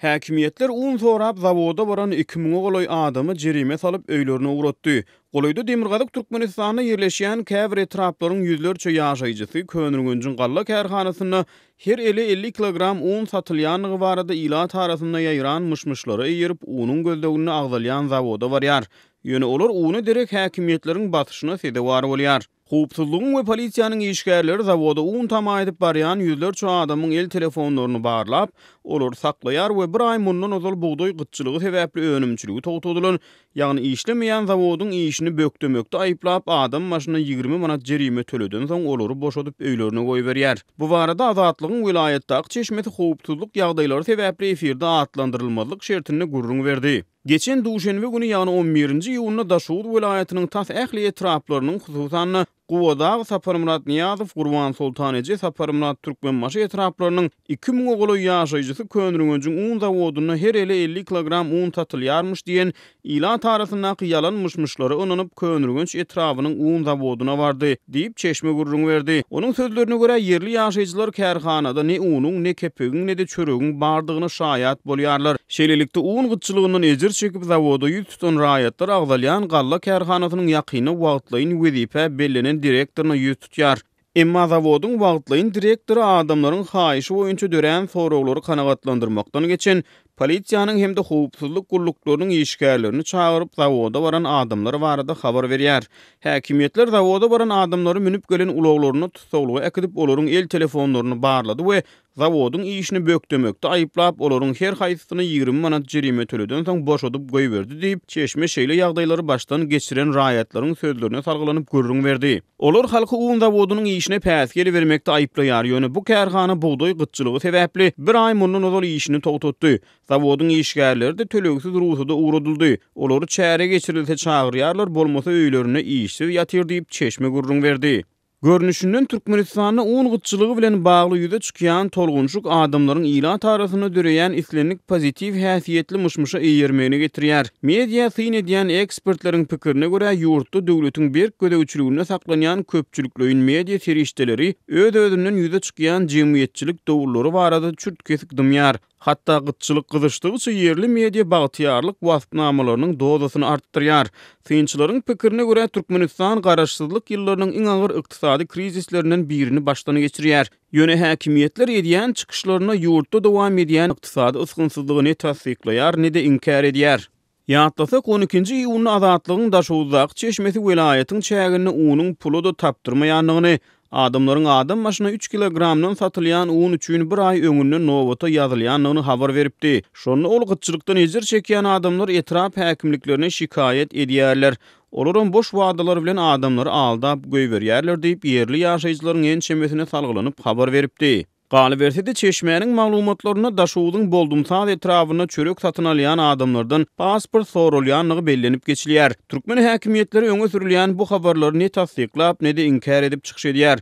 Häkimiýetler un sorap zawoda baran 2000 goloy adamy jerime salyp öýlerine uğratdy. Goloyda Demirgazyk Türkmenistanyna ýerleşýän käbir etraplaryň ýüzlerçe ýaşaýjysy Könürgünjiň galla kärhanasyna her eli 50 kilogram un satylýanlygy barada ilat arasynda ýaýran myşmyşlary eýerip unyň göldegini agdalýan zawoda barýar. Ýöne olar uny derek häkimiýetleriň batyşyna sedewar bolýar. Howpsuzlygyň we polisiýanyň işgärleri zawoda un tama edip barýan ýüzlerçe adamyň el telefonlaryny barlap, olary saklaýar we bir ay mundan ozal buğdoý gytçylygy sebäpli önümçiligi togtadylan, ýagny işlemeýän zawodyň işini bökdemekde aýplap adam maşyna 20 manat jerime töleden soň olary boşadyp öýlerine goýup berýär. Bu barada Azatlygyň vilayetdaky çeşmeti howpsuzlyk ýagdaýlary sebäpli efirde atlandyrylmazlyk şertini gurrun berdi. Geçen duşenbe günü ýagny 11-nji iýulda Daşuwut vilayatynyň tas ähli etraplarynyň hususan Guwadag, Saparmurat Niýazow, Gurban Sultan Eje, Saparmurat Türkmenmaşy etraplarynyň 2000 ogly ýaşaýjysy Könürgünjiň un zawodyna her ele 50 kilogram un satylýarmyş diýen ilat arasyna ýalan myşmyşlary onanyp Könürgünç etrawynyň un zawodyna bardy diýip çeşme gurrun berdi. Onuň sözlerine görä yerli ýaşaýjylar kärhanada ne unyň, ne kepegiň, ne de çöregiň bardygyny şaýat bolýarlar. Şeýlelikde un gytçylygyndan ejir çekip zawoda ýüz tutan raýatlar agdalýan galla kärhanasynyň ýakyny wagtlaýyn wezipe bellenen direktoryna ýüz tutýar. Emma zawodyň wagtlaýyn direktory adamlaryň haýyşy boýunça dören soraglary kanagatlandyrmakdan geçen polisiýanyň hemde howpsuzlyk gulluklarynyň işgärlerini çağıryp zawoda baran adamlar barada habar berýär. Häkimiýetler zawoda baran adamlary münüp gelen ulaglaryny tutsaglyga ekidip olaryň el telefonlaryny barlady we zawodyň işini bökdemekde aýyplap olaryň her haýsysyna 20 manat jerime töleden soň boşadyp goýup berdi diýip çeşme şeýle ýagdaýlary başdan geçiren raýatlaryň sözlerine salgylanyp gurrun berdi. Olar halky un zawodynyň işine päsgeli bermekde aýplaýar. Ýöne bu kärhana buğdoý gytçylygy sebäpli bir ay mundan ozal işini togtatdy. Zawodyň işgärleri de tölegsiz ruhsada uğradyldy. Olary çäre geçirilse çağırýarlar, bolmasa öýlerine işsiz ýatyr diýip çeşme gurrun berdi. Görnüşinden Türkmenistanyna un gytçylygy bilen bagly ýüze çykýan tolgunçuk adamlaryň ilat arasyna döreýän islenlik pozitiv häsiýetli myşmyşa eýermegine getirýär. Media syn edýän ekspertleriň pikirine görä ýurtda döwletiň berk gödäwçiligine saklanýan köpçüliklerin media serişdeleri öz-özünden ýüze çykýan jemgyýetçilik dowurlary barada çürt kesik dymýar. Hatta gytçylyk gyzyşdygyça yerli media bagtyarlyk wagtnamalarynyň dozasyny artdyrýar. Synçylaryň pikirine görä Türkmenistan garaşsyzlyk ýyllarynyň iň agyr ykdysady krizislerinden birini başdan geçirýär. Ýöne häkimiýetler edýän çykyşlaryna ýurtda dowam edýän ykdysady ysgynsyzlygyny tasdiklaýar, ne de inkar edýär. Ýatlasak 12-nji iýulda Azatlygyň Daşuwdaky çeşmeti welaýatyň çägini unyň pulu da tapdyrmaýanlygyny, adamlaryň adam maşyna 3 kilogramdan satylýan un üçin bir ay öňünden nowata ýazylýanlygyny habar beripdi. Şonu ol gytçylykdan ejir çekýän adamlar etrap häkimliklerine şikayet edýärler. Olaryň boş wagdalar bilen adamlary aldap goýup berýärler diýip yerli ýaşaýjylaryň en çemesine salgylanyp habar beripdi. Galy bersede çeşmeýäniň maglumatlaryna Daşuwdyň boldumsal etrawyna çörek satyn alýan adamlardan pasport sorulýanlygy bellenip geçilýär. Türkmen häkimiýetleri öňe sürilýän bu habarlary ne tasdiklap, ne de inkar edip çykyş edýär.